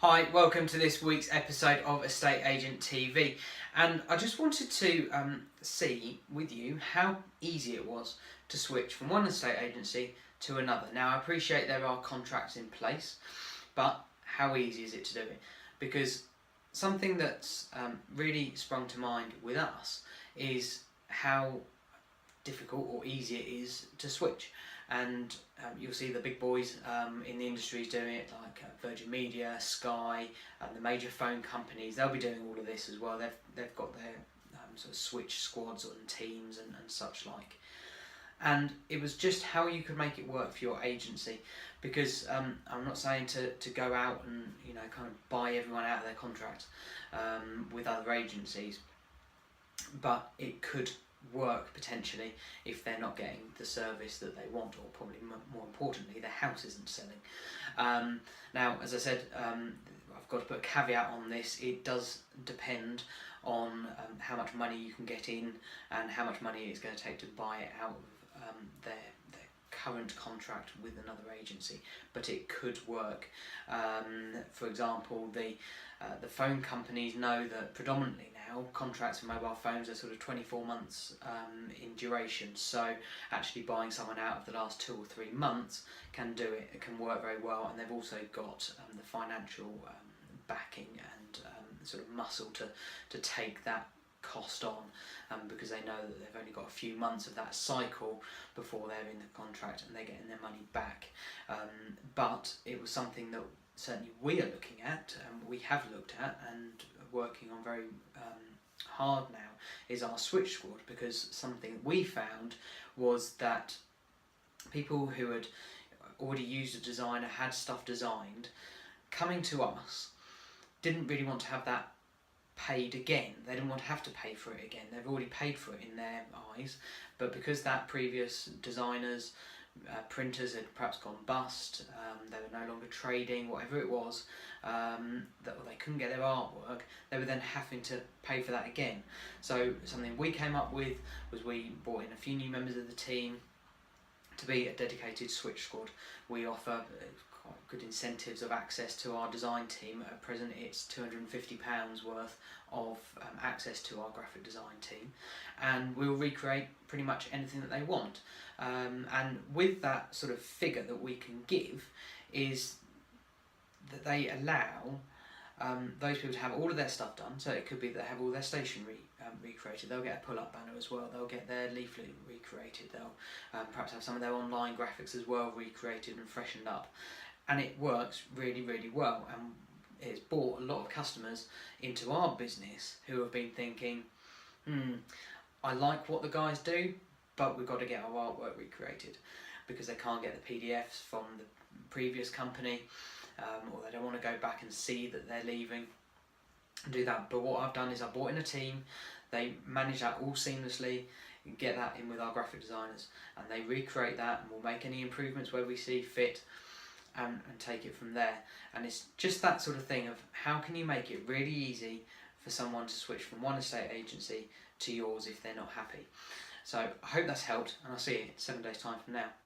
Hi, welcome to this week's episode of Estate Agent TV, and I just wanted to see with you how easy it was to switch from one estate agency to another. Now I appreciate there are contracts in place, but how easy is it to do it? Because something that's really sprung to mind with us is how difficult or easy it is to switch. And you'll see the big boys in the industry doing it, like Virgin Media, Sky, and the major phone companies. They'll be doing all of this as well. They've got their sort of switch squads and teams and such like. And it was just how you could make it work for your agency, because I'm not saying to go out and kind of buy everyone out of their contract with other agencies, but it could work potentially if they're not getting the service that they want, or probably more importantly, their house isn't selling. Now, as I said, I've got to put a caveat on this. It does depend on how much money you can get in and how much money it's going to take to buy it out of their current contract with another agency, but it could work. For example, the phone companies know that predominantly now contracts for mobile phones are sort of 24 months in duration, so actually buying someone out of the last 2 or 3 months can do it. It can work very well, and they've also got the financial backing and sort of muscle to take that cost on, because they know that they've only got a few months of that cycle before they're in the contract and they're getting their money back. But it was something that certainly we are looking at, we have looked at and working on very hard now, is our switch squad, because something we found was that people who had already used a designer, had stuff designed, coming to us didn't really want to have that paid again. They didn't want to have to pay for it again. They've already paid for it in their eyes, but because that previous designer's printers had perhaps gone bust, they were no longer trading, whatever it was, that they couldn't get their artwork, they were then having to pay for that again. So something we came up with was we brought in a few new members of the team to be a dedicated switch squad. We offer quite good incentives of access to our design team. At present it's £250 worth of access to our graphic design team, and we'll recreate pretty much anything that they want. And with that sort of figure that we can give is that they allow those people to have all of their stuff done. So it could be that they have all their stationery recreated. They'll get a pull-up banner as well. They'll get their leaflet recreated. They'll perhaps have some of their online graphics as well recreated and freshened up. And it works really, really well. And it's brought a lot of customers into our business who have been thinking, I like what the guys do, but we've got to get our artwork recreated, because they can't get the PDFs from the previous company, or they don't want to go back and see that they're leaving and do that. But what I've done is I've brought in a team, they manage that all seamlessly, get that in with our graphic designers, and they recreate that, and we'll make any improvements where we see fit, and take it from there. And it's just that sort of thing of how can you make it really easy for someone to switch from one estate agency to yours if they're not happy. So I hope that's helped, and I'll see you in 7 days time from now.